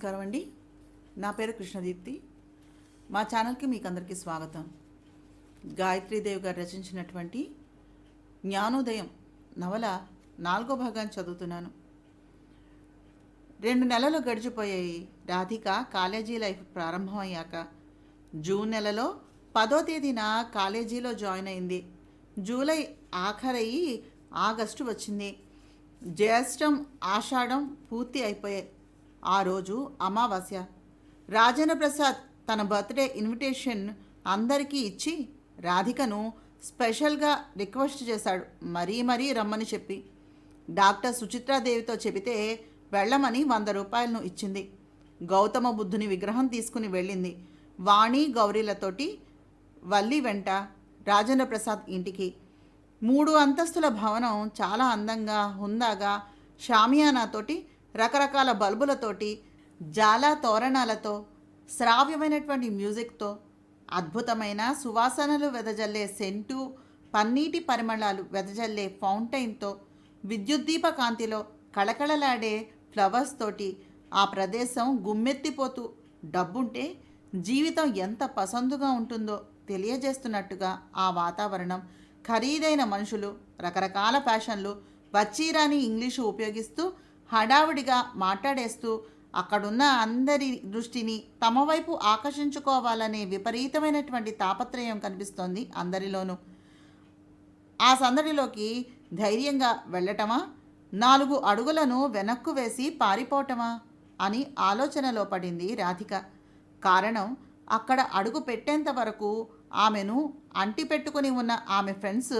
నమస్కారం అండి. నా పేరు కృష్ణదీప్తి. మా ఛానల్కి మీకు అందరికీ స్వాగతం. గాయత్రీదేవి గారు రచించినటువంటి జ్ఞానోదయం నవల 4వ భాగాన్ని చదువుతున్నాను. 2 నెలలు గడిచిపోయాయి. రాధిక కాలేజీ లైఫ్ ప్రారంభమయ్యాక జూన్ నెలలో 10వ తేదీన కాలేజీలో జాయిన్ అయింది. జూలై ఆఖరయ్యి ఆగస్టు వచ్చింది. జ్యేష్టం ఆషాఢం పూర్తి అయిపోయాయి. ఆ రోజు అమావాస్య. రాజేంద్ర ప్రసాద్ తన బర్త్డే ఇన్విటేషన్ అందరికీ ఇచ్చి రాధికను స్పెషల్గా రిక్వెస్ట్ చేశాడు. మరీ రమ్మని చెప్పి డాక్టర్ సుచిత్రాదేవితో చెబితే వెళ్ళమని 100 రూపాయలను ఇచ్చింది. గౌతమ బుద్ధుని విగ్రహం తీసుకుని వెళ్ళింది. వాణి గౌరీలతోటి వల్లి వెంట రాజేంద్ర ప్రసాద్ ఇంటికి. 3 అంతస్తుల భవనం చాలా అందంగా హుందాగా షామియానాతోటి రకరకాల బల్బులతోటి జాలా తోరణాలతో శ్రావ్యమైనటువంటి మ్యూజిక్తో అద్భుతమైన సువాసనలు వెదజల్లే సెంటు పన్నీటి పరిమళాలు వెదజల్లే ఫౌంటైన్తో విద్యుద్దీప కాంతిలో కళకళలాడే ఫ్లవర్స్ తోటి ఆ ప్రదేశం గుమ్మెత్తిపోతూ డబ్బుంటే జీవితం ఎంత పసందుగా ఉంటుందో తెలియజేస్తున్నట్టుగా ఆ వాతావరణం, ఖరీదైన మనుషులు, రకరకాల ఫ్యాషన్లు, వచ్చిరాని ఇంగ్లీషు ఉపయోగిస్తూ హడావుడిగా మాట్లాడేస్తూ అక్కడున్న అందరి దృష్టిని తమ వైపు ఆకర్షించుకోవాలనే విపరీతమైనటువంటి తాపత్రయం కనిపిస్తోంది అందరిలోనూ. ఆ సందడిలోకి ధైర్యంగా వెళ్ళటమా, 4 అడుగులను వెనక్కు వేసి పారిపోవటమా అని ఆలోచనలో పడింది రాధిక. కారణం, అక్కడ అడుగు పెట్టేంత వరకు ఆమెను అంటిపెట్టుకుని ఉన్న ఆమె ఫ్రెండ్స్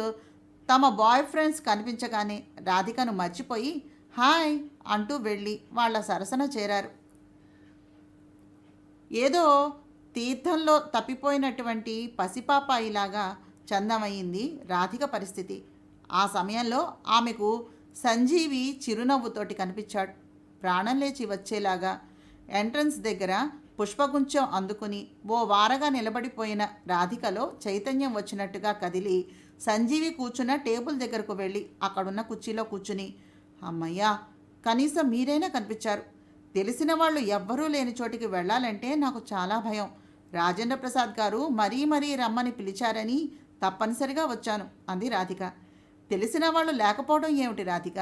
తమ బాయ్ ఫ్రెండ్స్ కనిపించగానే రాధికను మర్చిపోయి హాయ్ అంటూ వెళ్ళి వాళ్ళ సరసన చేరారు. ఏదో తీర్థంలో తప్పిపోయినటువంటి పసిపాపాయిలాగా చందమయ్యింది రాధిక పరిస్థితి. ఆ సమయంలో ఆమెకు సంజీవి చిరునవ్వుతోటి కనిపించాడు. ప్రాణం లేచి వచ్చేలాగా ఎంట్రన్స్ దగ్గర పుష్పగుంచం అందుకుని ఓ వారగా నిలబడిపోయిన రాధికలో చైతన్యం వచ్చినట్టుగా కదిలి సంజీవి కూర్చున్న టేబుల్ దగ్గరకు వెళ్ళి అక్కడున్న కుర్చీలో కూర్చుని, అమ్మయ్యా, కనీసం మీరైనా కనిపించారు. తెలిసిన వాళ్ళు ఎవ్వరూ లేని చోటికి వెళ్ళాలంటే నాకు చాలా భయం. రాజేంద్ర ప్రసాద్ గారు మరీ రమ్మని పిలిచారని తప్పనిసరిగా వచ్చాను అంది రాధిక. తెలిసిన వాళ్ళు లేకపోవడం ఏమిటి రాధిక?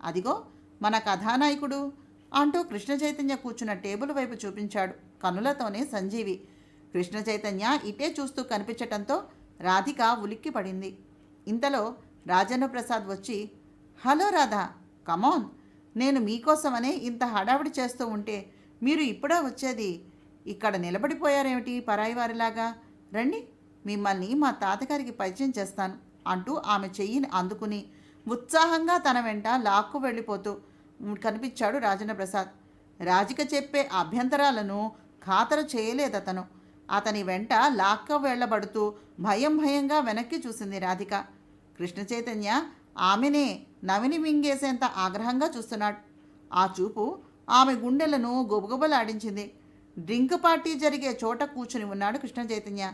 అదిగో మన కథానాయకుడు అంటూ కృష్ణ చైతన్య కూర్చున్న టేబుల్ వైపు చూపించాడు కనులతోనే సంజీవి. కృష్ణ చైతన్య ఇటే చూస్తూ కనిపించటంతో రాధిక ఉలిక్కి పడింది. ఇంతలో రాజేంద్ర ప్రసాద్ వచ్చి, హలో రాధా, కమాన్, నేను మీకోసమనే ఇంత హడావిడి చేస్తూ ఉంటే మీరు ఇప్పుడా వచ్చేది? ఇక్కడ నిలబడిపోయారేమిటి పరాయి వారిలాగా? రండి, మిమ్మల్ని మా తాతగారికి పరిచయం చేస్తాను అంటూ ఆమె చెయ్యిని అందుకుని ఉత్సాహంగా తన వెంట లాక్కు వెళ్ళిపోతూ కనిపించాడు రాజేంద్ర ప్రసాద్. రాధిక చెప్పే అభ్యంతరాలను ఖాతరు చేయలేదతను. అతని వెంట లాక్క వెళ్ళబడుతూ భయంగా వెనక్కి చూసింది రాధిక. కృష్ణ చైతన్య ఆమెనే నవిని మింగేసేంత ఆగ్రహంగా చూస్తున్నాడు. ఆ చూపు ఆమె గుండెలను గొబగొబలాడించింది. డ్రింక్ పార్టీ జరిగే చోట కూర్చుని ఉన్నాడు కృష్ణ చైతన్య.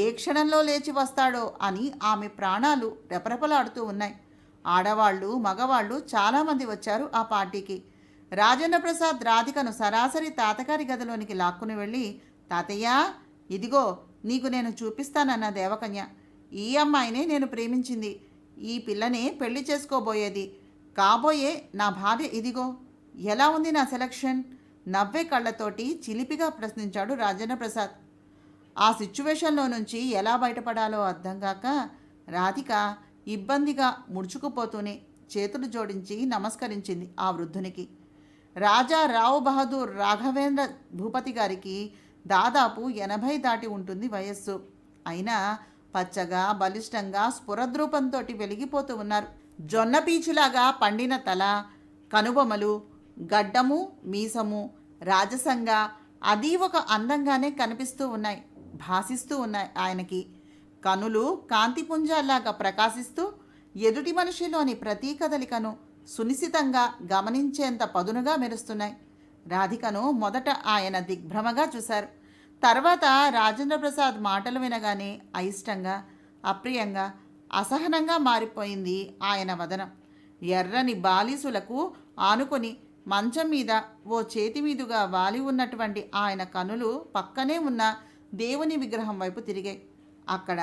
ఏ క్షణంలో లేచి వస్తాడో అని ఆమె ప్రాణాలు రెపరెపలాడుతూ ఉన్నాయి. ఆడవాళ్ళు, మగవాళ్ళు చాలామంది వచ్చారు ఆ పార్టీకి. రాజేంద్ర ప్రసాద్ రాధికను సరాసరి తాతగారి గదిలోనికి లాక్కుని వెళ్ళి, తాతయ్య, ఇదిగో నీకు నేను చూపిస్తానన్న దేవకన్య. ఈ అమ్మాయినే నేను ప్రేమించింది. ఈ పిల్లనే పెళ్లి చేసుకోబోయేది. కాబోయే నా భార్య ఇదిగో. ఎలా ఉంది నా సెలక్షన్? నవ్వే కళ్ళతోటి చిలిపిగా ప్రశ్నించాడు రాజేంద్ర ప్రసాద్. ఆ సిచ్యువేషన్లో నుంచి ఎలా బయటపడాలో అర్థం కాక రాధిక ఇబ్బందిగా ముడుచుకుపోతూనే చేతులు జోడించి నమస్కరించింది ఆ వృద్ధునికి. రాజా రావు బహదూర్ రాఘవేంద్ర భూపతి గారికి దాదాపు 80 దాటి ఉంటుంది వయస్సు. అయినా పచ్చగా, బలిష్టంగా, స్ఫురద్రూపంతో వెలిగిపోతూ ఉన్నారు. జొన్న పీచులాగా పండిన తల, కనుబొమలు, గడ్డము, మీసము రాజసంగా అది ఒక అందంగానే కనిపిస్తూ ఉన్నాయి, భాసిస్తూ ఉన్నాయి ఆయనకి. కనులు కాంతిపుంజాల్లాగా ప్రకాశిస్తూ ఎదుటి మనిషిలోని ప్రతీ కదలికను సునిశితంగా గమనించేంత పదునుగా మెరుస్తున్నాయి. రాధికను మొదట ఆయన దిగ్భ్రమగా చూశారు. తర్వాత రాజేంద్ర ప్రసాద్ మాటలు వినగానే అయిష్టంగా, అప్రియంగా, అసహనంగా మారిపోయింది ఆయన వదనం. ఎర్రని బాలీసులకు ఆనుకొని మంచం మీద ఓ చేతి మీదుగా వాలి ఉన్నటువంటి ఆయన కనులు పక్కనే ఉన్న దేవుని విగ్రహం వైపు తిరిగాయి. అక్కడ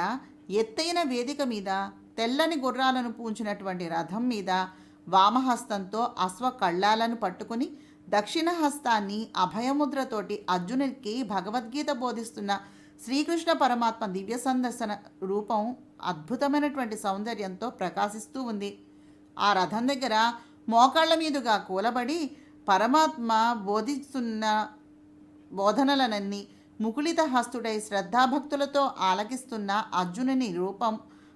ఎత్తైన వేదిక మీద తెల్లని గుర్రాలను పూంచినటువంటి రథం మీద వామహస్తంతో అశ్వ కళ్ళాలను పట్టుకుని దక్షిణ హస్తాన్ని అభయముద్రతోటి అర్జునుడికి భగవద్గీత బోధిస్తున్న శ్రీకృష్ణ పరమాత్మ దివ్య సందర్శన రూపం అద్భుతమైనటువంటి సౌందర్యంతో ప్రకాశిస్తూ ఉంది. ఆ రథం దగ్గర మోకాళ్ల మీదుగా కూలబడి పరమాత్మ బోధిస్తున్న బోధనలనన్నీ ముకుళిత హస్తుడై శ్రద్ధాభక్తులతో ఆలకిస్తున్న అర్జునుని రూపం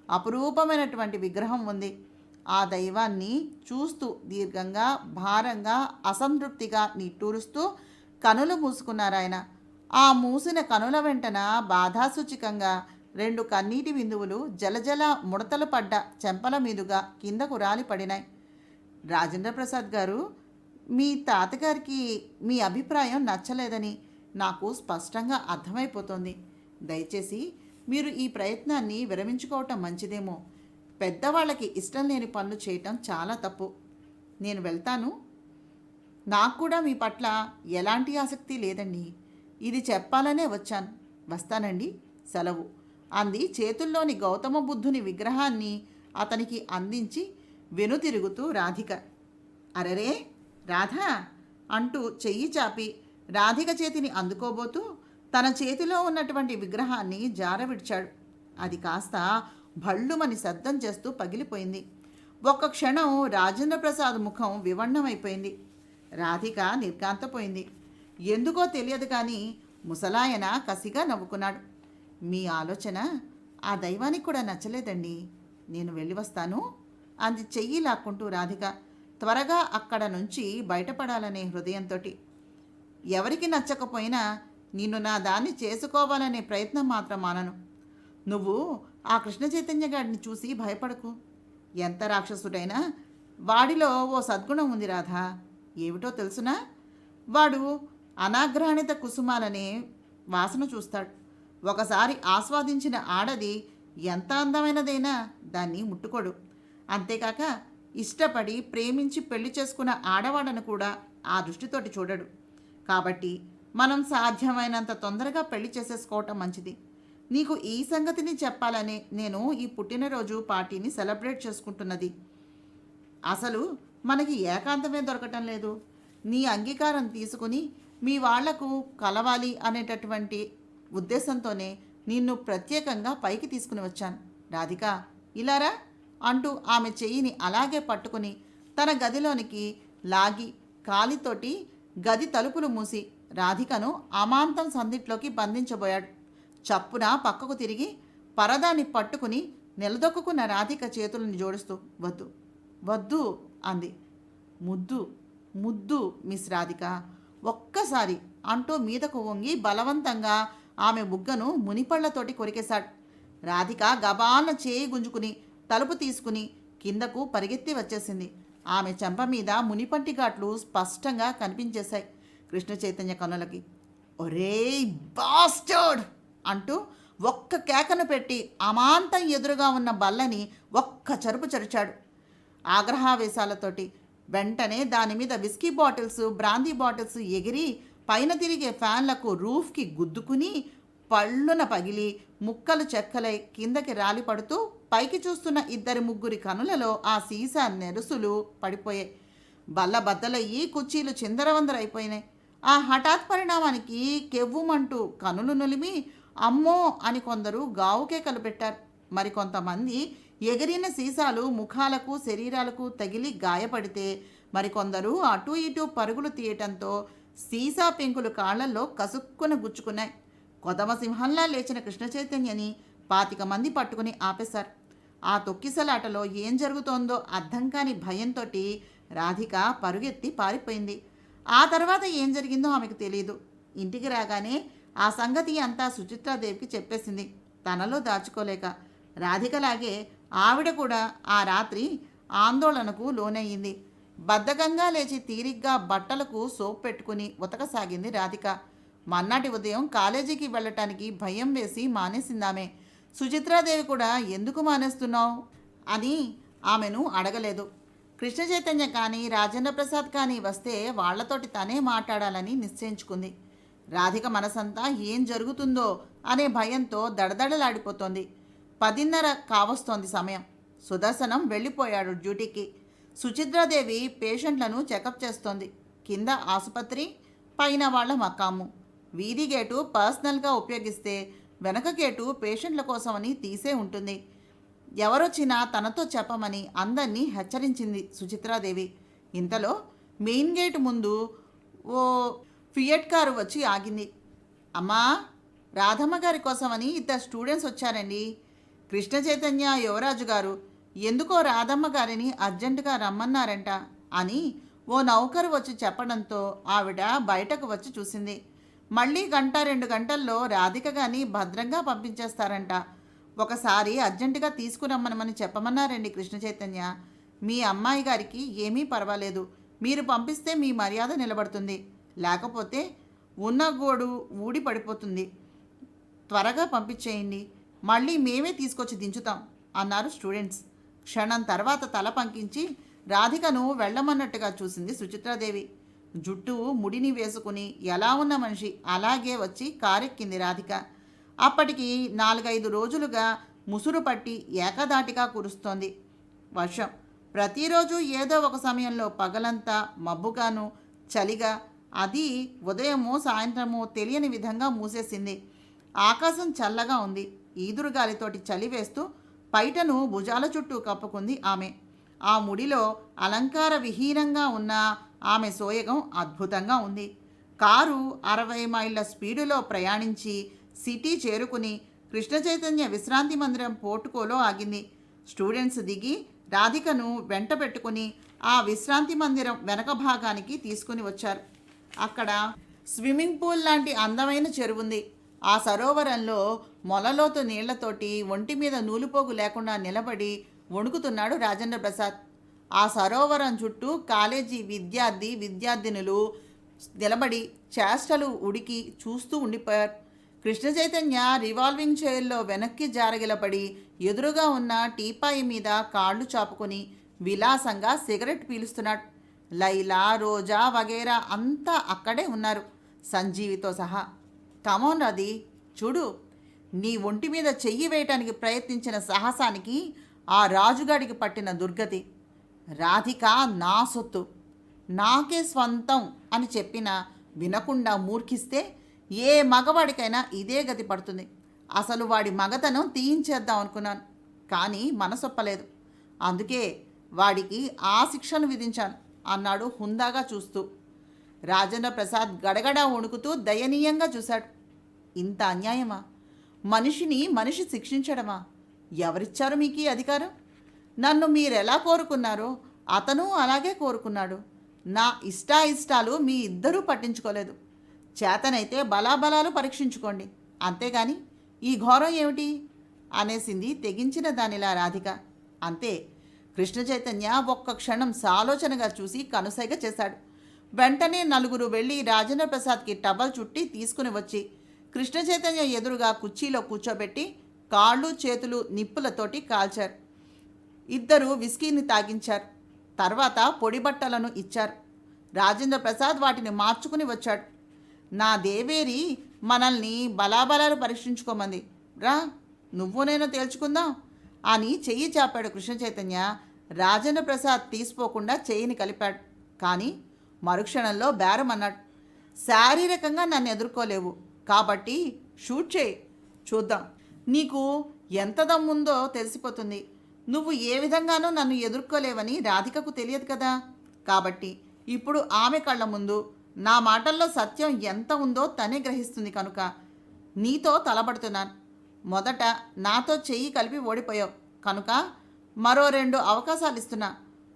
అపురూపమైనటువంటి విగ్రహం ఉంది. ఆ దైవాన్ని చూస్తూ దీర్ఘంగా భారంగా అసంతృప్తిగా నిట్టూరుస్తూ కనులు మూసుకున్నారాయన. ఆ మూసిన కనుల వెంటన బాధాసూచికంగా 2 కన్నీటి బిందువులు జలజల ముడతలు పడ్డ చెంపల మీదుగా కిందకు రాలి పడినాయి. రాజేంద్ర ప్రసాద్ గారు, మీ తాతగారికి మీ అభిప్రాయం నచ్చలేదని నాకు స్పష్టంగా అర్థమైపోతుంది. దయచేసి మీరు ఈ ప్రయత్నాన్ని విరమించుకోవటం మంచిదేమో. పెద్దవాళ్ళకి ఇష్టం లేని పనులు చేయటం చాలా తప్పు. నేను వెళ్తాను. నాకు కూడా మీ పట్ల ఎలాంటి ఆసక్తి లేదండి. ఇది చెప్పాలనే వచ్చాను. వస్తానండి. సెలవు అంది చేతుల్లోని గౌతమ బుద్ధుని విగ్రహాన్ని అతనికి అందించి వెనుతిరుగుతూ రాధిక. అరరే రాధా అంటూ చెయ్యి చాపి రాధిక చేతిని అందుకోబోతూ తన చేతిలో ఉన్నటువంటి విగ్రహాన్ని జారవిడ్చాడు. అది కాస్త భళ్ళుమని శబ్దం చేస్తూ పగిలిపోయింది. ఒక్క క్షణం రాజేంద్ర ప్రసాద్ ముఖం వివన్నమైపోయింది. రాధిక నిర్ఘాంతపోయింది. ఎందుకో తెలియదు కానీ ముసలాయన కసిగా నవ్వుకున్నాడు. మీ ఆలోచన ఆ దైవానికి కూడా నచ్చలేదండి. నేను వెళ్ళి వస్తాను అంది చెయ్యి లాక్కుంటూ రాధిక త్వరగా అక్కడ నుంచి బయటపడాలనే హృదయంతో. ఎవరికి నచ్చకపోయినా నిన్ను నా దాన్ని చేసుకోవాలనే ప్రయత్నం మాత్రం మానను. నువ్వు ఆ కృష్ణ చైతన్య గాడిని చూసి భయపడకు. ఎంత రాక్షసుడైనా వాడిలో ఓ సద్గుణం ఉంది రాధా. ఏమిటో తెలుసునా? వాడు అనాగ్రహణిత కుసుమాలనే వాసన చూస్తాడు. ఒకసారి ఆస్వాదించిన ఆడది ఎంత అందమైనదైనా దాన్ని ముట్టుకోడు. అంతేకాక ఇష్టపడి ప్రేమించి పెళ్లి చేసుకున్న ఆడవాళ్ళను కూడా ఆ దృష్టితోటి చూడడు. కాబట్టి మనం సాధ్యమైనంత తొందరగా పెళ్లి చేసేసుకోవటం మంచిది. నీకు ఈ సంగతిని చెప్పాలనే నేను ఈ పుట్టినరోజు పార్టీని సెలబ్రేట్ చేసుకుంటున్నది. అసలు మనకి ఏకాంతమే దొరకటం లేదు. నీ అంగీకారం తీసుకుని మీ వాళ్లకు కలవాలి అనేటటువంటి ఉద్దేశంతోనే నిన్ను ప్రత్యేకంగా పైకి తీసుకుని వచ్చాను. రాధిక ఇలారా అంటూ ఆమె చెయ్యిని అలాగే పట్టుకుని తన గదిలోనికి లాగి కాలితోటి గది తలుపులు మూసి రాధికను అమాంతం సందిట్లోకి బంధించబోయాడు. చప్పున పక్కకు తిరిగి పరదాన్ని పట్టుకుని నిలదొక్కున్న రాధిక చేతులను జోడిస్తూ వద్దు వద్దు అంది. ముద్దు ముద్దు మిస్ రాధిక, ఒక్కసారి అంటూ మీదకు వంగి బలవంతంగా ఆమె బుగ్గను మునిపళ్లతోటి కొరికేశాడు. రాధిక గబాన చేయి గుంజుకుని తలుపు తీసుకుని కిందకు పరిగెత్తి వచ్చేసింది. ఆమె చెంప మీద మునిపంటి ఘాట్లు స్పష్టంగా కనిపించేశాయి కృష్ణ చైతన్య కన్నులకి. ఒరేయ్ బాస్టర్డ్ అంటూ ఒక్క కేకను పెట్టి అమాంతం ఎదురుగా ఉన్న బల్లని ఒక్క చరుపు చరిచాడు ఆగ్రహావేశాలతోటి. వెంటనే దాని మీద విస్కీ బాటిల్స్ బ్రాందీ బాటిల్స్ ఎగిరి పైన తిరిగే ఫ్యాన్లకు రూఫ్కి గుద్దుకుని పళ్ళున పగిలి ముక్కలు చెక్కలై కిందకి రాలి పడుతూ పైకి చూస్తున్న 2-3 కనులలో ఆ సీసా నెరుసులు పడిపోయాయి. బల్ల బద్దలయ్యి కుర్చీలు చిందరవందరైపోయినాయి. ఆ హఠాత్ పరిణామానికి కెవ్వుమంటూ కనులు నులిమి అమ్మో అని కొందరు గావుకేకలు పెట్టారు. మరికొంతమంది ఎగిరిన సీసాలు ముఖాలకు శరీరాలకు తగిలి గాయపడితే మరికొందరు అటూ ఇటూ పరుగులు తీయటంతో సీసా పెంకులు కాళ్లల్లో కసుక్కున గుచ్చుకున్నాయి. కొదమసింహంలా లేచిన కృష్ణ చైతన్యని 25 మంది పట్టుకుని ఆపేశారు. ఆ తొక్కిసలాటలో ఏం జరుగుతోందో అర్థం కాని భయంతో రాధిక పరుగెత్తి పారిపోయింది. ఆ తర్వాత ఏం జరిగిందో ఆమెకు తెలియదు. ఇంటికి రాగానే ఆ సంగతి అంతా సుచిత్రాదేవికి చెప్పేసింది, తనలో దాచుకోలేక. రాధికలాగే ఆవిడ కూడా ఆ రాత్రి ఆందోళనకు లోనయ్యింది. బద్ధకంగా లేచి తీరిగ్గా బట్టలకు సోప్ పెట్టుకుని ఉతకసాగింది రాధిక. మన్నాటి ఉదయం కాలేజీకి వెళ్ళటానికి భయం వేసి మానేసిందామె. సుచిత్రాదేవి కూడా ఎందుకు మానేస్తున్నావు అని ఆమెను అడగలేదు. కృష్ణ చైతన్య కానీ రాజేంద్ర ప్రసాద్ కానీ వస్తే వాళ్లతోటి తనే మాట్లాడాలని నిశ్చయించుకుంది. రాధిక మనసంతా ఏం జరుగుతుందో అనే భయంతో దడదడలాడిపోతోంది. 10:30 కావస్తోంది సమయం. సుదర్శనం వెళ్ళిపోయాడు డ్యూటీకి. సుచిత్రాదేవి పేషెంట్లను చెకప్ చేస్తోంది. కింద ఆసుపత్రి, పైన వాళ్ళ మకాము. వీధి గేటు పర్సనల్గా ఉపయోగిస్తే వెనక గేటు పేషెంట్ల కోసమని తీసే ఉంటుంది. ఎవరొచ్చినా తనతో చెప్పమని అందరినీ హెచ్చరించింది సుచిత్రాదేవి. ఇంతలో మెయిన్ గేటు ముందు ఓ ఫియట్ కారు వచ్చి ఆగింది. అమ్మా, రాధమ్మ గారి కోసమని ఇద్దరు స్టూడెంట్స్ వచ్చారండి. కృష్ణ చైతన్య, యువరాజు గారు ఎందుకో రాధమ్మ గారిని అర్జెంటుగా రమ్మన్నారంట అని ఓ నౌకరు వచ్చి చెప్పడంతో ఆవిడ బయటకు వచ్చి చూసింది. మళ్ళీ 1-2 గంటల్లో రాధిక గారిని భద్రంగా పంపించేస్తారంట. ఒకసారి అర్జెంటుగా తీసుకురమ్మనమని చెప్పమన్నారండి కృష్ణ చైతన్య. మీ అమ్మాయి గారికి ఏమీ పర్వాలేదు. మీరు పంపిస్తే మీ మర్యాద నిలబడుతుంది. లేకపోతే ఉన్న గోడు ఊడి పడిపోతుంది. త్వరగా పంపించేయండి. మళ్ళీ మేమే తీసుకొచ్చి దించుతాం అన్నారు స్టూడెంట్స్. క్షణం తర్వాత తల పంకించి రాధికను వెళ్ళమన్నట్టుగా చూసింది సుచిత్రాదేవి. జుట్టు ముడిని వేసుకుని ఎలా ఉన్న మనిషి అలాగే వచ్చి కారెక్కింది రాధిక. అప్పటికి 4-5 రోజులుగా ముసురు పట్టి ఏకదాటిగా కురుస్తోంది వర్షం. ప్రతిరోజు ఏదో ఒక సమయంలో పగలంతా మబ్బుగాను చలిగా, అది ఉదయమో సాయంత్రమో తెలియని విధంగా మూసేసింది. ఆకాశం చల్లగా ఉంది. ఈదురుగాలితోటి చలి వేస్తూ పైటను భుజాల చుట్టూ కప్పుకుంది ఆమె. ఆ ముడిలో అలంకార విహీనంగా ఉన్న ఆమె సోయగం అద్భుతంగా ఉంది. కారు 60 మైళ్ళ స్పీడులో ప్రయాణించి సిటీ చేరుకుని కృష్ణ చైతన్య విశ్రాంతి మందిరం పోర్టుకోలో ఆగింది. స్టూడెంట్స్ దిగి రాధికను వెంట పెట్టుకుని ఆ విశ్రాంతి మందిరం వెనక భాగానికి తీసుకుని వచ్చారు. అక్కడ స్విమ్మింగ్ పూల్ లాంటి అందమైన చెరువుంది. ఆ సరోవరంలో మొలలోతు నీళ్లతోటి ఒంటి మీద నూలుపోగు లేకుండా నిలబడి వణుకుతున్నాడు రాజేంద్ర ప్రసాద్. ఆ సరోవరం చుట్టూ కాలేజీ విద్యార్థినులు నిలబడి చేష్టలు ఉడికి చూస్తూ ఉండిపోయారు. కృష్ణ చైతన్య రివాల్వింగ్ చైర్లో వెనక్కి జారగిలపడి ఎదురుగా ఉన్న టీపాయి మీద కాళ్ళు చాపుకొని విలాసంగా సిగరెట్ పీలుస్తున్నాడు. లైలా, రోజా వగేరా అంతా అక్కడే ఉన్నారు, సంజీవితో సహా. కమోన్ రాధి, చూడు, నీ ఒంటి మీద చెయ్యి వేయటానికి ప్రయత్నించిన సాహసానికి ఆ రాజుగాడికి పట్టిన దుర్గతి. రాధిక నా సొత్తు, నాకే స్వంతం అని చెప్పినా వినకుండా మూర్ఖిస్తే ఏ మగవాడికైనా ఇదే గతి పడుతుంది. అసలు వాడి మగతనం తీయించేద్దాం అనుకున్నాను, కానీ మనసొప్పలేదు. అందుకే వాడికి ఆ శిక్షను విధించాను అన్నాడు హుందాగా చూస్తూ. రాజేంద్ర ప్రసాద్ గడగడా వణుకుతూ దయనీయంగా చూశాడు. ఇంత అన్యాయమా? మనిషి శిక్షించడమా? ఎవరిచ్చారు మీకు ఈ అధికారం? నన్ను మీరెలా కోరుకున్నారో అతను అలాగే కోరుకున్నాడు. నా ఇష్టాలు మీ ఇద్దరూ పట్టించుకోలేదు. చేతనైతే బలాబలాలు పరీక్షించుకోండి, అంతేగాని ఈ ఘోరం ఏమిటి అనేసింది తెగించిన దానిలా రాధిక. అంతే. కృష్ణ చైతన్య ఒక్క క్షణం సాలోచనగా చూసి కనుసైగ చేశాడు. వెంటనే 4 వెళ్ళి రాజేంద్ర ప్రసాద్కి టవల్ చుట్టి తీసుకుని వచ్చి కృష్ణ చైతన్య ఎదురుగా కుర్చీలో కూర్చోబెట్టి కాళ్ళు చేతులు నిప్పులతోటి కాల్చారు. 2 విస్కీని తాగించారు. తర్వాత పొడి బట్టలను ఇచ్చారు. రాజేంద్ర ప్రసాద్ వాటిని మార్చుకుని వచ్చాడు. నా దేవేరి మనల్ని బలాబలాలు పరీక్షించుకోమంది, రా నువ్వు నేను తేల్చుకుందాం అని చెయ్యి చాపాడు కృష్ణ చైతన్య. రాజేంద్ర ప్రసాద్ తీసిపోకుండా చెయ్యిని కలిపాడు. కానీ మరుక్షణంలో బేరం అన్నాడు. శారీరకంగా నన్ను ఎదుర్కోలేవు కాబట్టి షూట్ చేయి, చూద్దాం. నీకు ఎంత దమ్ముందో తెలిసిపోతుంది. నువ్వు ఏ విధంగానూ నన్ను ఎదుర్కోలేవని రాధికకు తెలియదు కదా. కాబట్టి ఇప్పుడు ఆమె కళ్ళ ముందు నా మాటల్లో సత్యం ఎంత ఉందో తనే గ్రహిస్తుంది కనుక నీతో తలబడుతున్నాను. మొదట నాతో చెయ్యి కలిపి ఓడిపోయావు కనుక మరో 2 అవకాశాలు ఇస్తున్నా.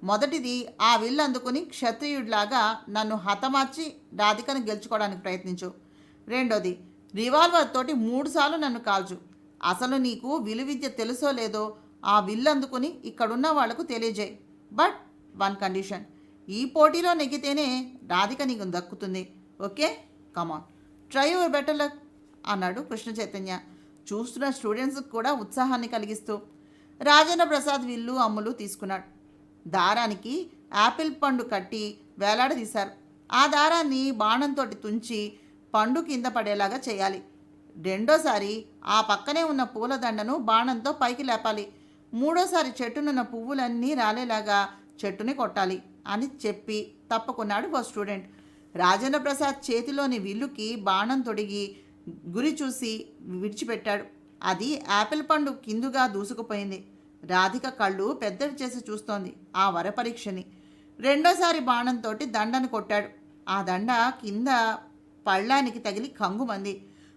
మొదటిది, ఆ విల్లు అందుకుని క్షత్రియుడిలాగా నన్ను హతమార్చి రాధికను గెలుచుకోవడానికి ప్రయత్నించు. రెండోది, రివాల్వర్ తోటి 3 సార్లు నన్ను కాల్చు. అసలు నీకు విలువిద్య తెలుసో లేదో ఆ విల్లు అందుకుని ఇక్కడున్న వాళ్లకు తెలియజేయి. బట్ 1 కండిషన్, ఈ పోటీలో నెగ్గితేనే రాధిక నీకు దక్కుతుంది. Okay, come on, try your better luck అన్నాడు కృష్ణ చైతన్య, చూస్తున్న స్టూడెంట్స్కి కూడా ఉత్సాహాన్ని కలిగిస్తూ. రాజేంద్ర ప్రసాద్ విల్లు అమ్ములు తీసుకున్నాడు. దారానికి యాపిల్ పండు కట్టి వేలాడదీశారు. ఆ దారాన్ని బాణంతో తుంచి పండు కింద పడేలాగా చేయాలి. రెండోసారి ఆ పక్కనే ఉన్న పూలదండను బాణంతో పైకి లేపాలి. మూడోసారి చెట్టునున్న పువ్వులన్నీ రాలేలాగా చెట్టుని కొట్టాలి అని చెప్పి తప్పుకున్నాడు ఓ స్టూడెంట్. రాజేంద్ర ప్రసాద్ చేతిలోని విల్లుకి బాణం తొడిగి గురి చూసి విడిచిపెట్టాడు. అది యాపిల్ పండు కిందుగా దూసుకుపోయింది. రాధిక కళ్ళు పెద్దవి చేసి చూస్తోంది ఆ వరపరీక్షని. రెండోసారి బాణంతో దండను కొట్టాడు. ఆ దండ కింద పళ్ళానికి తగిలి కంగుమంది.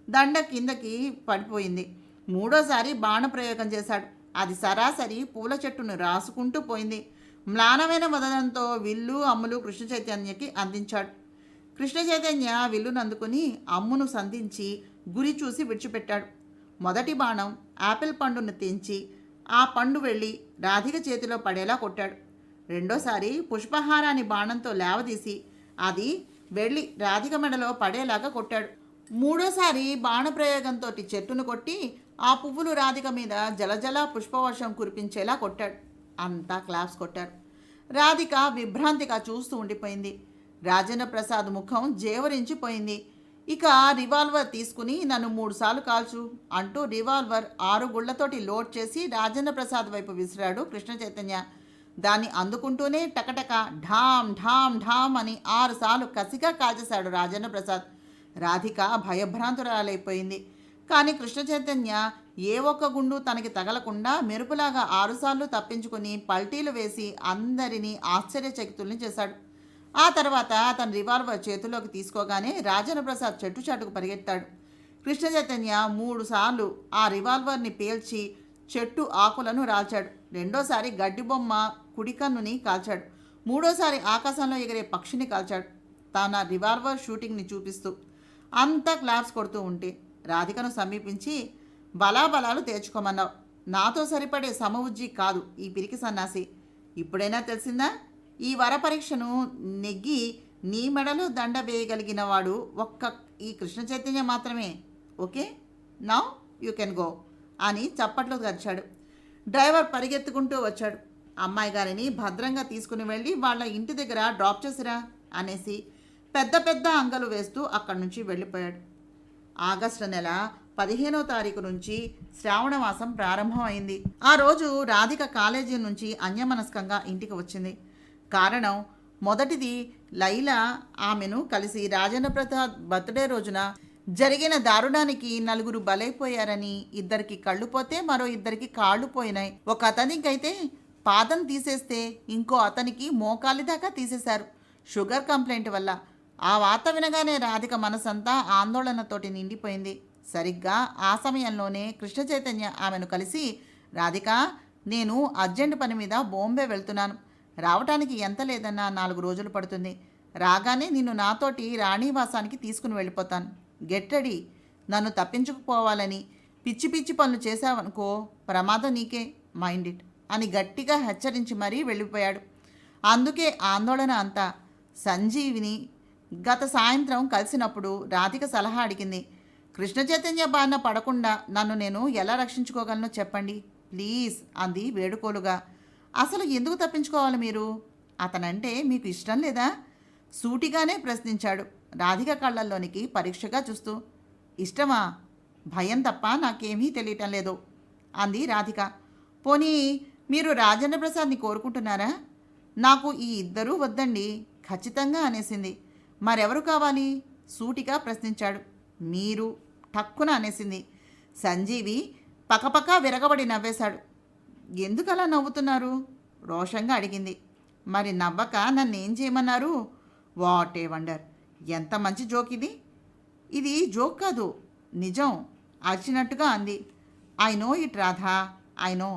దండ కిందకి పడిపోయింది. మూడోసారి బాణప్రయోగం చేశాడు. అది సరాసరి పూల చెట్టును రాసుకుంటూ పోయింది. మ్లానమైన వదనంతో విల్లు అమ్ములు కృష్ణ చైతన్యకి అందించాడు. కృష్ణ చైతన్య విల్లును అందుకుని అమ్మును సంధించి గురి చూసి విడిచిపెట్టాడు. మొదటి బాణం యాపిల్ పండును తెంచి ఆ పండు వెళ్ళి రాధిక చేతిలో పడేలా కొట్టాడు. రెండోసారి పుష్పహారాన్ని బాణంతో లేవదీసి అది వెళ్ళి రాధిక మెడలో పడేలాగా కొట్టాడు. మూడోసారి బాణప్రయోగంతో చెట్టును కొట్టి ఆ పువ్వులు రాధిక మీద జలజల పుష్పవర్షం కురిపించేలా కొట్టాడు. అంతా క్లాప్స్ కొట్టారు. రాధిక విభ్రాంతిగా చూస్తూ ఉండిపోయింది. రాజేంద్ర ప్రసాద్ ముఖం జేవరించిపోయింది. ఇక రివాల్వర్ తీసుకుని నన్ను 3 సార్లు కాల్చు అంటూ రివాల్వర్ 6 గుళ్లతోటి లోడ్ చేసి రాజేంద్ర ప్రసాద్ వైపు విసిరాడు కృష్ణ చైతన్య. దాన్ని అందుకుంటూనే టకటక ఢామ్ ఢామ్ ఢామ్ అని 6 సార్లు కసిగా కాల్చేశాడు రాజేంద్ర ప్రసాద్. రాధిక భయభ్రాంతురాలైపోయింది. కానీ కృష్ణ చైతన్య ఏ ఒక్క గుండు తనకి తగలకుండా మెరుపులాగా 6 సార్లు తప్పించుకుని పల్టీలు వేసి అందరినీ ఆశ్చర్యచకితుల్ని చేశాడు. ఆ తర్వాత తన రివాల్వర్ చేతిలోకి తీసుకోగానే రాజేంద్ర ప్రసాద్ చెట్టు చాటుకు పరిగెత్తాడు. కృష్ణ చైతన్య 3 సార్లు ఆ రివాల్వర్ని పేల్చి చెట్టు ఆకులను రాల్చాడు. రెండోసారి గడ్డి బొమ్మ కుడికన్నుని కాల్చాడు. మూడోసారి ఆకాశంలో ఎగిరే పక్షిని కాల్చాడు తన రివాల్వర్ షూటింగ్ని చూపిస్తూ. అంతా క్లాప్స్ కొడుతూ ఉంటే రాధికను సమీపించి బలాబలాలు తేర్చుకోమన్నావు. నాతో సరిపడే సమవుజ్జి కాదు ఈ పిరికి సన్నాసి. ఇప్పుడైనా తెలిసిందా? ఈ వర పరీక్షను నెగ్గి నీ మెడలో దండ వేయగలిగిన వాడు ఒక్క ఈ కృష్ణ చైతన్య మాత్రమే. Okay, now you can go అని చప్పట్లు గరిచాడు. డ్రైవర్ పరిగెత్తుకుంటూ వచ్చాడు. అమ్మాయి గారిని భద్రంగా తీసుకుని వెళ్ళి వాళ్ళ ఇంటి దగ్గర డ్రాప్ చేసిరా అనేసి పెద్ద పెద్ద అంగలు వేస్తూ అక్కడి నుంచి వెళ్ళిపోయాడు. ఆగస్టు నెల 15వ తారీఖు నుంచి శ్రావణ మాసం ప్రారంభమైంది. ఆ రోజు రాధిక కాలేజీ నుంచి అన్యమనస్కంగా ఇంటికి వచ్చింది. కారణం మొదటిది, లైలా ఆమెను కలిసి రాజేంద్ర ప్రసాద్ బర్త్డే రోజున జరిగిన దారుణానికి 4 బలైపోయారని, 2కి కళ్ళు పోతే మరో 2కి కాళ్ళు పోయినాయి. ఒక అతనికైతే పాదం తీసేస్తే ఇంకో అతనికి మోకాలి దాకా తీసేశారు షుగర్ కంప్లైంట్ వల్ల. ఆ వార్త వినగానే రాధిక మనసంతా ఆందోళనతోటి నిండిపోయింది. సరిగ్గా ఆ సమయంలోనే కృష్ణ చైతన్య ఆమెను కలిసి, రాధిక, నేను అర్జెంట్ పని మీద బాంబే వెళ్తున్నాను. రావటానికి ఎంత లేదన్నా 4 రోజులు పడుతుంది. రాగానే నిన్ను నాతోటి రాణివాసానికి తీసుకుని వెళ్ళిపోతాను. Get ready. నన్ను తప్పించుకుపోవాలని పిచ్చి పిచ్చి పనులు చేశావనుకో ప్రమాదం నీకే, మైండ్ ఇట్ అని గట్టిగా హెచ్చరించి మరీ వెళ్ళిపోయాడు. అందుకే ఆందోళన అంతా. సంజీవిని గత సాయంత్రం కలిసినప్పుడు రాధిక సలహా అడిగింది. కృష్ణ చైతన్య బారిన పడకుండా నన్ను నేను ఎలా రక్షించుకోగలను చెప్పండి ప్లీజ్ అంది వేడుకోలుగా. అసలు ఎందుకు తప్పించుకోవాలి మీరు? అతనంటే మీకు ఇష్టం లేదా? సూటిగానే ప్రశ్నించాడు రాధిక కళ్ళల్లోనికి పరీక్షగా చూస్తూ. ఇష్టమా? భయం తప్ప నాకేమీ తెలియటం లేదు అంది రాధిక. పోనీ మీరు రాజేంద్ర ప్రసాద్ని కోరుకుంటున్నారా? నాకు ఈ 2 వద్దండి ఖచ్చితంగా అనేసింది. మరెవరు కావాలి? సూటిగా ప్రశ్నించాడు. మీరు టక్కున అనేసింది. సంజీవి పకపక విరగబడి నవ్వేశాడు. ఎందుకలా నవ్వుతున్నారు? రోషంగా అడిగింది. మరి నవ్వక నన్నేం చేయమన్నారు? What a wonder! ఎంత మంచి జోక్ ఇది. ఇది జోక్ కాదు, నిజం అరిచినట్టుగా అంది. I know it Radha, I know.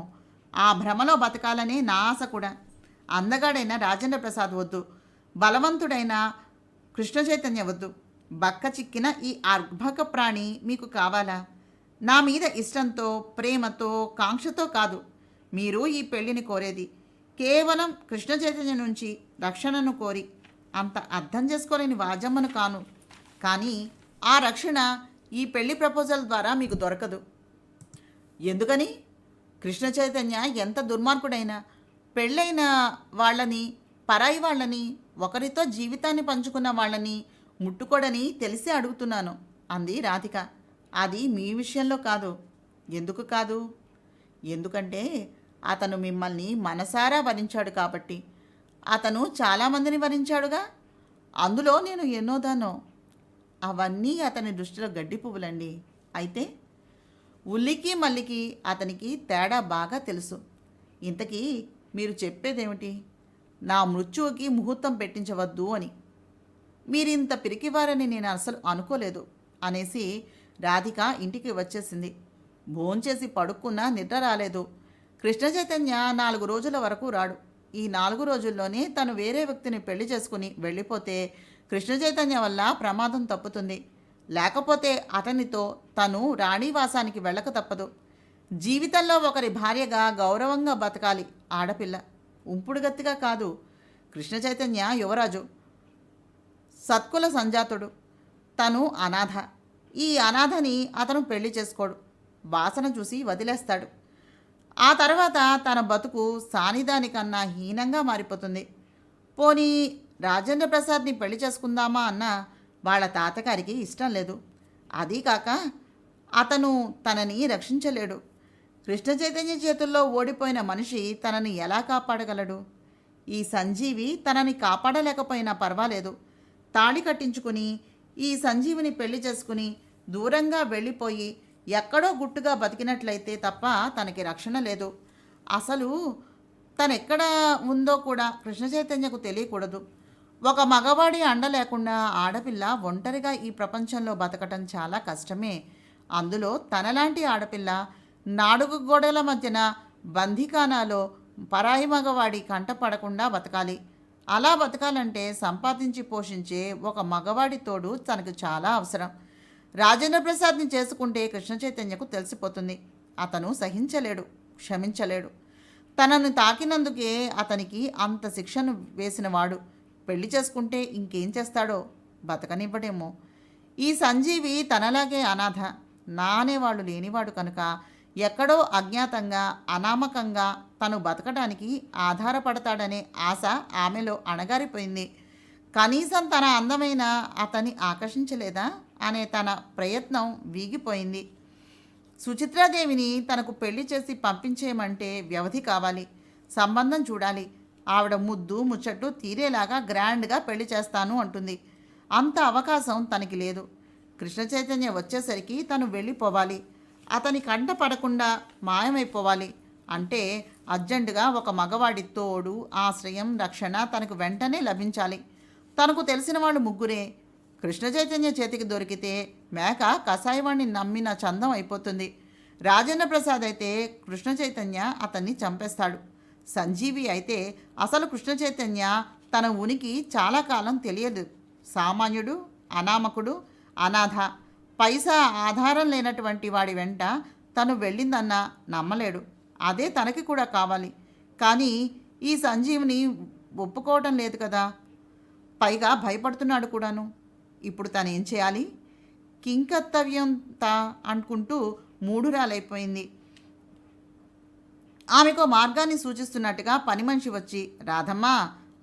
ఆ భ్రమలో బతకాలనే నా ఆశ కూడా. అందగాడైన రాజేంద్ర ప్రసాద్ వద్దు, బలవంతుడైన కృష్ణ చైతన్య వద్దు. బక్క చిక్కిన ఈ అర్భక ప్రాణి మీకు కావాలా? నా మీద ఇష్టంతో, ప్రేమతో, కాంక్షతో కాదు మీరు ఈ పెళ్లిని కోరేది. కేవలం కృష్ణ చైతన్య నుంచి రక్షణను కోరి. అంత అర్థం చేసుకోలేని వాజమ్మను కాను. కానీ ఆ రక్షణ ఈ పెళ్లి ప్రపోజల్ ద్వారా మీకు దొరకదు. ఎందుకని? కృష్ణ చైతన్య ఎంత దుర్మార్గుడైనా పెళ్ళైన వాళ్ళని, పరాయి వాళ్ళని, ఒకరితో జీవితాన్ని పంచుకున్న వాళ్ళని ముట్టుకోడని తెలిసి అడుగుతున్నాను అంది రాధిక. అది మీ విషయంలో కాదు. ఎందుకు కాదు? ఎందుకంటే అతను మిమ్మల్ని మనసారా వరించాడు కాబట్టి. అతను చాలామందిని వరించాడుగా. అందులో నేను ఎన్నోదానో. అవన్నీ అతని దృష్టిలో గడ్డి పువ్వులండి. అయితే ఉల్లికి మల్లికి అతనికి తేడా బాగా తెలుసు. ఇంతకీ మీరు చెప్పేదేమిటి? నా మృత్యువుకి ముహూర్తం పెట్టించవద్దు అని. మీరింత పిరికివారని నేను అసలు అనుకోలేదు అనేసి రాధిక ఇంటికి వచ్చేసింది. భోంచేసి పడుకున్నా నిద్ర రాలేదు. కృష్ణ చైతన్య 4 రోజుల వరకు రాడు. ఈ 4 రోజుల్లోనే తను వేరే వ్యక్తిని పెళ్లి చేసుకుని వెళ్ళిపోతే కృష్ణ చైతన్య వల్ల ప్రమాదం తప్పుతుంది. లేకపోతే అతనితో తను రాణివాసానికి వెళ్ళక తప్పదు. జీవితంలో ఒకరి భార్యగా గౌరవంగా బతకాలి ఆడపిల్ల. ఉంపుడుగత్తిగా కాదు. కృష్ణ చైతన్య యువరాజు, సత్కుల సంజాతుడు. తను అనాథ. ఈ అనాథని అతను పెళ్లి చేసుకోడు. వాసన చూసి వదిలేస్తాడు. ఆ తర్వాత తన బతుకు సానిదానికన్నా హీనంగా మారిపోతుంది. పోనీ రాజేంద్ర ప్రసాద్ని పెళ్లి చేసుకుందామా అన్న వాళ్ళ తాతగారికి ఇష్టం లేదు. అదీ కాక అతను తనని రక్షించలేడు. కృష్ణ చైతన్య చేతుల్లో ఓడిపోయిన మనిషి తనని ఎలా కాపాడగలడు? ఈ సంజీవి తనని కాపాడలేకపోయినా పర్వాలేదు. తాళి కట్టించుకుని ఈ సంజీవిని పెళ్లి చేసుకుని దూరంగా వెళ్ళిపోయి ఎక్కడో గుట్టుగా బతికినట్లయితే తప్ప తనకి రక్షణ లేదు. అసలు తనెక్కడ ఉందో కూడా కృష్ణ చైతన్యకు తెలియకూడదు. ఒక మగవాడి అండ లేకుండా ఆడపిల్ల ఒంటరిగా ఈ ప్రపంచంలో బతకటం చాలా కష్టమే. అందులో తనలాంటి ఆడపిల్ల 4 గోడల మధ్యన బందీఖానాలో పరాయి మగవాడి కంట పడకుండా బతకాలి. అలా బతకాలంటే సంపాదించి పోషించే ఒక మగవాడి తోడు తనకు చాలా అవసరం. రాజేంద్ర ప్రసాద్ని చేసుకుంటే కృష్ణ చైతన్యకు తెలిసిపోతుంది. అతను సహించలేడు, క్షమించలేడు. తనను తాకినందుకే అతనికి అంత శిక్షను వేసినవాడు పెళ్లి చేసుకుంటే ఇంకేం చేస్తాడో బతకనివ్వడేమో. ఈ సంజీవి తనలాగే అనాథ. నా అనేవాళ్ళు లేనివాడు కనుక ఎక్కడో అజ్ఞాతంగా అనామకంగా తను బతకడానికి ఆధారపడతాడనే ఆశ ఆమెలో అణగారిపోయింది. కనీసం తన అందమైన అతన్ని ఆకర్షించలేదా అనే తన ప్రయత్నం వీగిపోయింది. సుచిత్రాదేవిని తనకు పెళ్లి చేసి పంపించేయమంటే వ్యవధి కావాలి, సంబంధం చూడాలి. ఆవిడ ముద్దు ముచ్చట్టు తీరేలాగా గ్రాండ్గా పెళ్లి చేస్తాను అంటుంది. అంత అవకాశం తనకి లేదు. కృష్ణ చైతన్య వచ్చేసరికి తను వెళ్ళిపోవాలి. అతని కంట పడకుండా మాయమైపోవాలి. అంటే అర్జెంటుగా ఒక మగవాడి తోడు, ఆశ్రయం, రక్షణ తనకు వెంటనే లభించాలి. తనకు తెలిసిన వాళ్ళు ముగ్గురే. కృష్ణ చైతన్య చేతికి దొరికితే మేక కషాయవాణ్ణి నమ్మిన చందం అయిపోతుంది. రాజేంద్ర ప్రసాద్ అయితే కృష్ణ చైతన్య అతన్ని చంపేస్తాడు. సంజీవి అయితే అసలు కృష్ణ చైతన్య తన ఉనికి చాలా కాలం తెలియదు. సామాన్యుడు, అనామకుడు, అనాథ. పైసా ఆధారం లేనటువంటి వాడి వెంట తను వెళ్ళిందన్నా నమ్మలేడు. అదే తనకి కూడా కావాలి. కానీ ఈ సంజీవిని ఒప్పుకోవటం లేదు కదా. పైగా భయపడుతున్నాడు కూడాను. ఇప్పుడు తను ఏం చేయాలి? కింకర్తవ్యంత అనుకుంటూ మూఢురాలైపోయింది. ఆమెకు మార్గాన్ని సూచిస్తున్నట్టుగా పని మనిషి వచ్చి రాధమ్మ,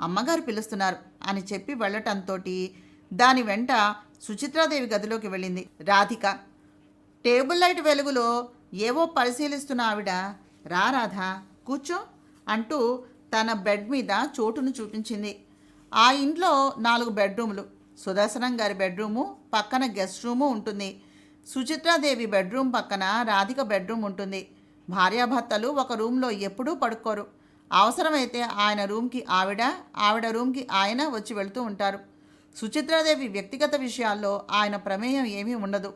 అమ్మగారు పిలుస్తున్నారు అని చెప్పి వెళ్ళటంతో దాని వెంట సుచిత్రాదేవి గదిలోకి వెళ్ళింది రాధిక. టేబుల్ లైట్ వెలుగులో ఏవో పరిశీలిస్తున్న ఆవిడ రా రాధా కూర్చో అంటూ తన బెడ్ మీద చోటును చూపించింది. ఆ ఇంట్లో 4 బెడ్రూములు. సుదర్శనం గారి బెడ్రూము పక్కన గెస్ట్ రూము ఉంటుంది. సుచిత్రాదేవి బెడ్రూమ్ పక్కన రాధిక బెడ్రూమ్ ఉంటుంది. భార్యాభర్తలు ఒక రూమ్లో ఎప్పుడూ పడుకోరు. అవసరమైతే ఆయన రూమ్కి ఆవిడ రూమ్కి ఆయన వచ్చి వెళ్తూ ఉంటారు. సుచిత్రాదేవి వ్యక్తిగత విషయాల్లో ఆయన ప్రమేయం ఏమీ ఉండదు.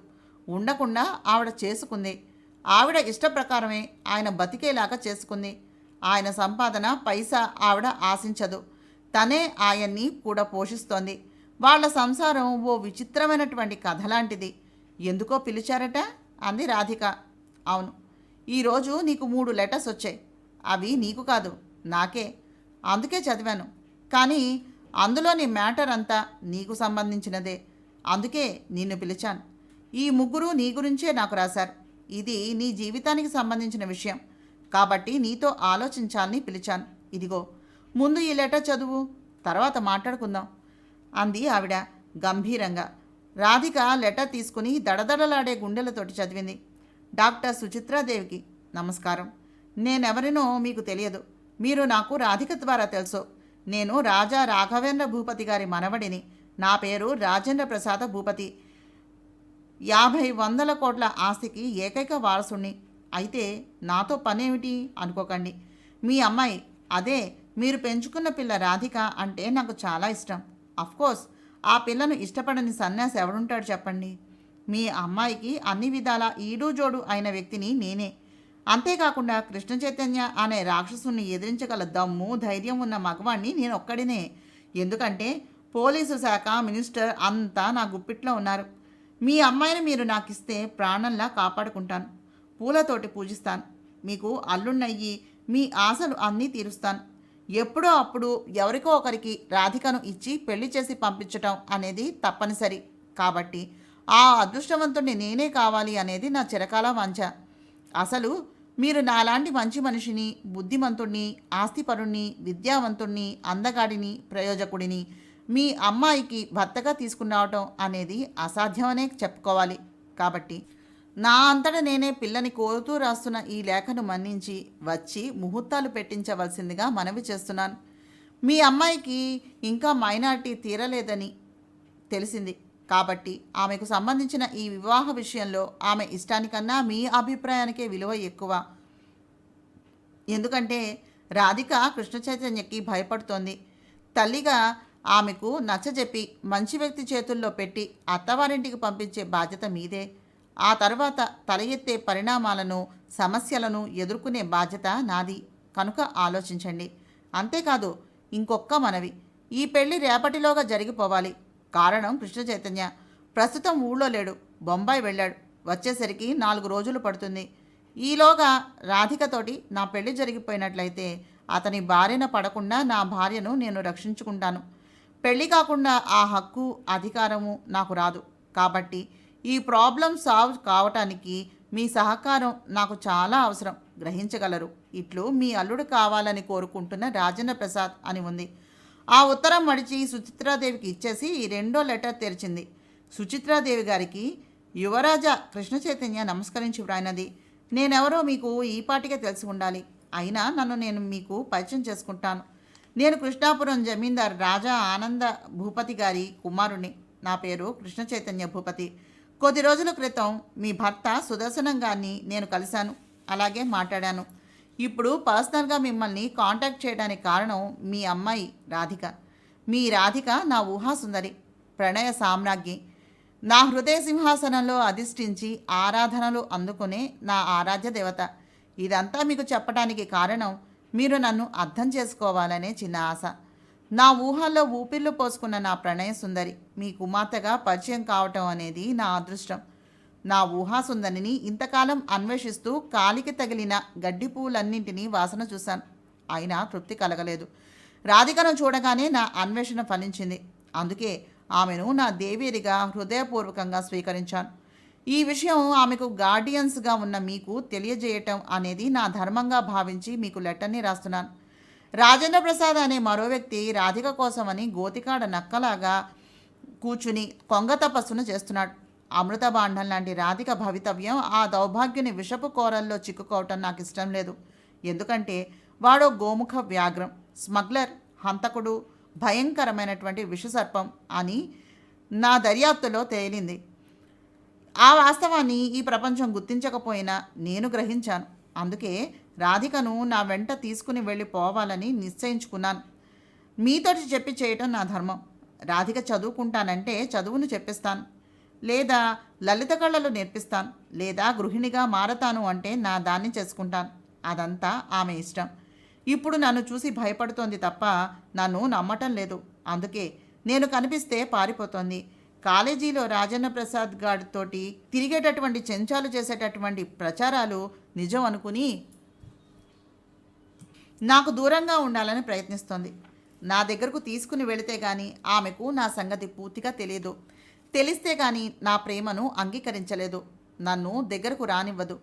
ఉండకుండా ఆవిడ చేసుకుంది. ఆవిడ ఇష్టప్రకారమే ఆయన బతికేలాగా చేసుకుంది. ఆయన సంపాదన పైసా ఆవిడ ఆశించదు. తనే ఆయన్ని కూడా పోషిస్తోంది. వాళ్ళ సంసారం ఓ విచిత్రమైనటువంటి కథ లాంటిది. ఎందుకో పిలిచారట అంది రాధిక. అవును, ఈరోజు నీకు 3 లెటర్స్ వచ్చాయి. అవి నీకు కాదు, నాకే. అందుకే చదివాను. కానీ అందులోని మ్యాటర్ అంతా నీకు సంబంధించినదే. అందుకే నిన్ను పిలిచాను. ఈ 3 నీ గురించే నాకు రాశారు. ఇది నీ జీవితానికి సంబంధించిన విషయం కాబట్టి నీతో ఆలోచించాలని పిలిచాను. ఇదిగో ముందు ఈ లెటర్ చదువు, తర్వాత మాట్లాడుకుందాం అంది ఆవిడ గంభీరంగా. రాధిక లెటర్ తీసుకుని దడదడలాడే గుండెలతోటి చదివింది. డాక్టర్ సుచిత్రాదేవికి నమస్కారం. నేనెవరినో మీకు తెలియదు. మీరు నాకు రాధిక ద్వారా తెలుసు. నేను రాజా రాఘవేంద్ర భూపతి గారి మనవడిని. నా పేరు రాజేంద్ర ప్రసాద భూపతి. 50 కోట్ల ఆస్తికి ఏకైక వారసుణ్ణి. అయితే నాతో పనేమిటి అనుకోకండి. మీ అమ్మాయి, అదే మీరు పెంచుకున్న పిల్ల రాధిక అంటే నాకు చాలా ఇష్టం. అఫ్కోర్స్ ఆ పిల్లను ఇష్టపడని సన్యాసి ఎవడుంటాడు చెప్పండి. మీ అమ్మాయికి అన్ని విధాల ఈడు జోడు అయిన వ్యక్తిని నేనే. అంతేకాకుండా కృష్ణ చైతన్య అనే రాక్షసుని ఎదిరించగల దమ్ము ధైర్యం ఉన్న మగవాణ్ణి నేను ఒక్కడినే. ఎందుకంటే పోలీసు శాఖ, మినిస్టర్ అంతా నా గుప్పిట్లో ఉన్నారు. మీ అమ్మాయిని మీరు నాకు ఇస్తే ప్రాణంలా కాపాడుకుంటాను, పూలతోటి పూజిస్తాను, మీకు అల్లున్నయ్యి మీ ఆశలు అన్నీ తీరుస్తాను. ఎప్పుడో అప్పుడు ఎవరికో ఒకరికి రాధికను ఇచ్చి పెళ్లి చేసి పంపించటం అనేది తప్పనిసరి. కాబట్టి ఆ అదృష్టవంతుడిని నేనే కావాలి అనేది నా చిరకాల వాంఛ. అసలు మీరు నాలాంటి మంచి మనిషిని, బుద్ధిమంతుణ్ణి, ఆస్తిపరుణ్ణి, విద్యావంతుణ్ణి, అందగాడిని, ప్రయోజకుడిని మీ అమ్మాయికి భర్తగా తీసుకురావటం అనేది అసాధ్యమనే చెప్పుకోవాలి. కాబట్టి నా అంతటా నేనే పిల్లని కోరుతూ రాస్తున్న ఈ లేఖను మన్నించి వచ్చి ముహూర్తాలు పెట్టించవలసిందిగా మనవి చేస్తున్నాను. మీ అమ్మాయికి ఇంకా మైనారిటీ తీరలేదని తెలిసింది. కాబట్టి ఆమెకు సంబంధించిన ఈ వివాహ విషయంలో ఆమె ఇష్టానికన్నా మీ అభిప్రాయానికే విలువ ఎక్కువ. ఎందుకంటే రాధిక కృష్ణ చైతన్యకి భయపడుతోంది. తల్లిగా ఆమెకు నచ్చజెప్పి మంచి వ్యక్తి చేతుల్లో పెట్టి అత్తవారింటికి పంపించే బాధ్యత మీదే. ఆ తర్వాత తల ఎత్తే పరిణామాలను, సమస్యలను ఎదుర్కొనే బాధ్యత నాది. కనుక ఆలోచించండి. అంతేకాదు, ఇంకొక్క మనవి, ఈ పెళ్లి రేపటిలోగా జరిగిపోవాలి. కారణం కృష్ణ చైతన్య ప్రస్తుతం ఊళ్ళో లేడు, బొంబాయి వెళ్ళాడు. వచ్చేసరికి 4 రోజులు పడుతుంది. ఈలోగా రాధికతోటి నా పెళ్లి జరిగిపోయినట్లయితే అతని బారిన పడకుండా నా భార్యను నేను రక్షించుకుంటాను. పెళ్లి కాకుండా ఆ హక్కు, అధికారము నాకు రాదు. కాబట్టి ఈ ప్రాబ్లం సాల్వ్ కావటానికి మీ సహకారం నాకు చాలా అవసరం, గ్రహించగలరు. ఇట్లు మీ అల్లుడు కావాలని కోరుకుంటున్న రాజేంద్ర ప్రసాద్ అని ఉంది. ఆ ఉత్తరం మడిచి సుచిత్రాదేవికి ఇచ్చేసి రెండో లెటర్ తెరిచింది. సుచిత్రాదేవి గారికి యువరాజా కృష్ణ చైతన్య నమస్కరించి వ్రాయినది. నేనెవరో మీకు ఈపాటికే తెలిసి ఉండాలి. అయినా నన్ను నేను మీకు పరిచయం చేసుకుంటాను. నేను కృష్ణాపురం జమీందార్ రాజా ఆనంద భూపతి గారి కుమారుణ్ణి. నా పేరు కృష్ణ చైతన్య భూపతి. కొద్ది రోజుల క్రితం మీ భర్త సుదర్శనం గారిని నేను కలిశాను, అలాగే మాట్లాడాను. ఇప్పుడు పర్సనల్గా మిమ్మల్ని కాంటాక్ట్ చేయడానికి కారణం మీ అమ్మాయి రాధిక. మీ రాధిక నా ఊహాసుందరి, ప్రణయ సామ్రాజ్ఞి, నా హృదయ సింహాసనంలో అధిష్ఠించి ఆరాధనలు అందుకునే నా ఆరాధ్య దేవత. ఇదంతా మీకు చెప్పడానికి కారణం మీరు నన్ను అర్థం చేసుకోవాలనే చిన్న ఆశ. నా ఊహల్లో ఊపిర్లు పోసుకున్న నా ప్రణయ సుందరి మీ కుమార్తెగా పరిచయం కావటం అనేది నా అదృష్టం. నా ఊహాసుందరిని ఇంతకాలం అన్వేషిస్తూ కాలికి తగిలిన గడ్డి పువ్వులన్నింటినీ వాసన చూశాను. అయినా తృప్తి కలగలేదు. రాధికను చూడగానే నా అన్వేషణ ఫలించింది. అందుకే ఆమెను నా దేవేరిగా హృదయపూర్వకంగా స్వీకరించాను. ఈ విషయం ఆమెకు గార్డియన్స్గా ఉన్న మీకు తెలియజేయటం అనేది నా ధర్మంగా భావించి మీకు లెటర్ని రాస్తున్నాను. రాజేంద్ర ప్రసాద్ అనే మరో వ్యక్తి రాధిక కోసమని గోతికాడ నక్కలాగా కూర్చుని కొంగ తపస్సును చేస్తున్నాడు. అమృత బాండం లాంటి రాధిక భవితవ్యం ఆ దౌర్భాగ్యుని విషపు కోరల్లో చిక్కుకోవటం నాకు ఇష్టం లేదు. ఎందుకంటే వాడో గోముఖ వ్యాఘ్రం, స్మగ్లర్, హంతకుడు, భయంకరమైనటువంటి విషసర్పం అని నా దర్యాప్తులో తేలింది. ఆ వాస్తవాన్ని ఈ ప్రపంచం గుర్తించకపోయినా నేను గ్రహించాను. అందుకే రాధికను నా వెంట తీసుకుని వెళ్ళిపోవాలని నిశ్చయించుకున్నాను. మీతోటి చెప్పి చేయటం నా ధర్మం. రాధిక చదువుకుంటానంటే చదువును చెప్పిస్తాను, లేదా లలిత కళలు నేర్పిస్తాను, లేదా గృహిణిగా మారతాను అంటే నా దాన్ని చేసుకుంటాను. అదంతా ఆమె ఇష్టం. ఇప్పుడు నన్ను చూసి భయపడుతోంది తప్ప నన్ను నమ్మటం లేదు. అందుకే నేను కనిపిస్తే పారిపోతోంది. కాలేజీలో రాజన్న ప్రసాద్ గారితోటి తిరిగేటటువంటి చెంచాలు చేసేటటువంటి ప్రచారాలు నిజం అనుకుని నాకు దూరంగా ఉండాలని ప్రయత్నిస్తోంది. నా దగ్గరకు తీసుకుని వెళితే కానీ ఆమెకు నా సంగతి పూర్తిగా తెలియదు. తెలిస్తే కానీ నా ప్రేమను అంగీకరించలేదు, నన్ను దగ్గరకు రానివ్వదు.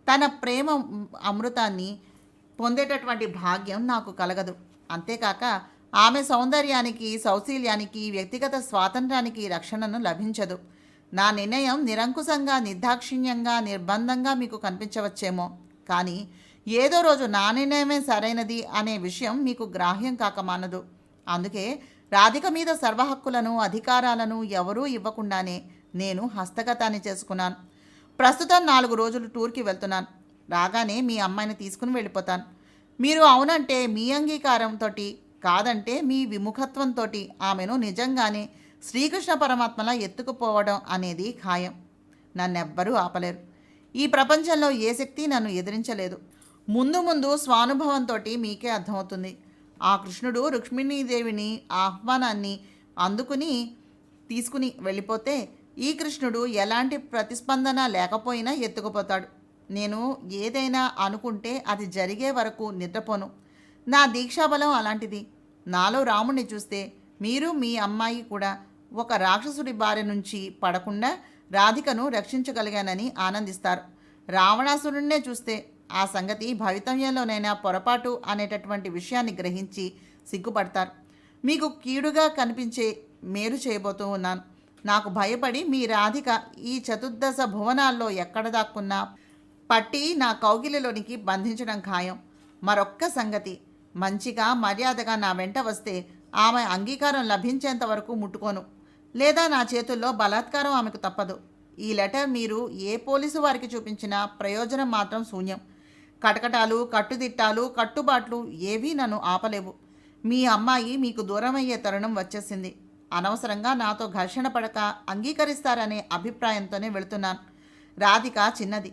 తన ప్రేమ అమృతాన్ని పొందేటటువంటి భాగ్యం నాకు కలగదు. అంతేకాక ఆమె సౌందర్యానికి, సౌశీల్యానికి, వ్యక్తిగత స్వాతంత్రానికి రక్షణను లభించదు. నా నిర్ణయం నిరంకుశంగా, నిర్దాక్షిణ్యంగా, నిర్బంధంగా మీకు కనిపించవచ్చేమో, కానీ ఏదో రోజు నా నిర్ణయమే సరైనది అనే విషయం మీకు గ్రాహ్యం కాకమానదు. అందుకే రాధిక మీద సర్వహక్కులను, అధికారాలను ఎవరూ ఇవ్వకుండానే నేను హస్తగతాన్ని చేసుకున్నాను. ప్రస్తుతం 4 రోజులు టూర్కి వెళ్తున్నాను. రాగానే మీ అమ్మాయిని తీసుకుని వెళ్ళిపోతాను. మీరు అవునంటే మీ అంగీకారంతో, కాదంటే మీ విముఖత్వంతో ఆమెను నిజంగానే శ్రీకృష్ణ పరమాత్మలా ఎత్తుకుపోవడం అనేది ఖాయం. నన్నెవ్వరూ ఆపలేరు. ఈ ప్రపంచంలో ఏ శక్తి నన్ను ఎదిరించలేదు. ముందు ముందు స్వానుభవంతో మీకే అర్థమవుతుంది. ఆ కృష్ణుడు రుక్మిణీదేవిని ఆహ్వానాన్ని అందుకుని తీసుకుని వెళ్ళిపోతే ఈ కృష్ణుడు ఎలాంటి ప్రతిస్పందన లేకపోయినా ఎత్తుకుపోతాడు. నేను ఏదైనా అనుకుంటే అది జరిగే వరకు నిద్రపోను. నా దీక్షాబలం అలాంటిది. నాలో రాముణ్ణి చూస్తే మీరు, మీ అమ్మాయి కూడా ఒక రాక్షసుడి బారి నుంచి పడకుండా రాధికను రక్షించగలిగానని ఆనందిస్తారు. రావణాసురుణ్ణే చూస్తే ఆ సంగతి భవితవ్యంలోనైనా పొరపాటు అనేటటువంటి విషయాన్ని గ్రహించి సిగ్గుపడతారు. మీకు కీడుగా కనిపించే మేలు చేయబోతూ ఉన్నాను. నాకు భయపడి మీ రాధిక ఈ చతుర్దశ భువనాల్లో ఎక్కడ దాక్కున్నా పట్టి నా కౌగిలిలోనికి బంధించడం ఖాయం. మరొక్క సంగతి, మంచిగా మర్యాదగా నా వెంట వస్తే ఆమె అంగీకారం లభించేంత వరకు ముట్టుకోను, లేదా నా చేతుల్లో బలాత్కారం ఆమెకు తప్పదు. ఈ లెటర్ మీరు ఏ పోలీసు వారికి చూపించినా ప్రయోజనం మాత్రం శూన్యం. కటకటాలు, కట్టుదిట్టాలు, కట్టుబాట్లు ఏవీ నన్ను ఆపలేవు. మీ అమ్మాయి మీకు దూరమయ్యే తరుణం వచ్చేసింది. అనవసరంగా నాతో ఘర్షణ పడక అంగీకరిస్తారనే అభిప్రాయంతోనే వెళుతున్నాను. రాధిక చిన్నది,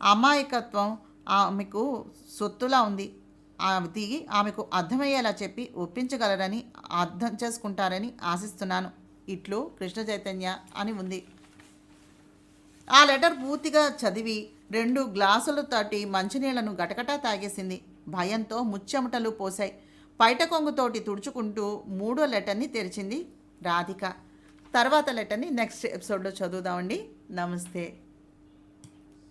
అమాయకత్వం ఆమెకు సొత్తులా ఉంది. అది ఆమెకు అర్థమయ్యేలా చెప్పి ఒప్పించగలరని, అర్థం చేసుకుంటారని ఆశిస్తున్నాను. ఇట్లు కృష్ణ చైతన్య అని ఉంది. ఆ లెటర్ పూర్తిగా చదివి 2 గ్లాసులతోటి మంచినీళ్లను గటగటా తాగేసింది. భయంతో ముచ్చెమటలు పోశాయి. పైట కొంగుతోటి తుడుచుకుంటూ 3వ లెటర్ని తెరిచింది రాధిక. తర్వాత లెటర్ని నెక్స్ట్ ఎపిసోడ్లో చదువుదామండి. నమస్తే.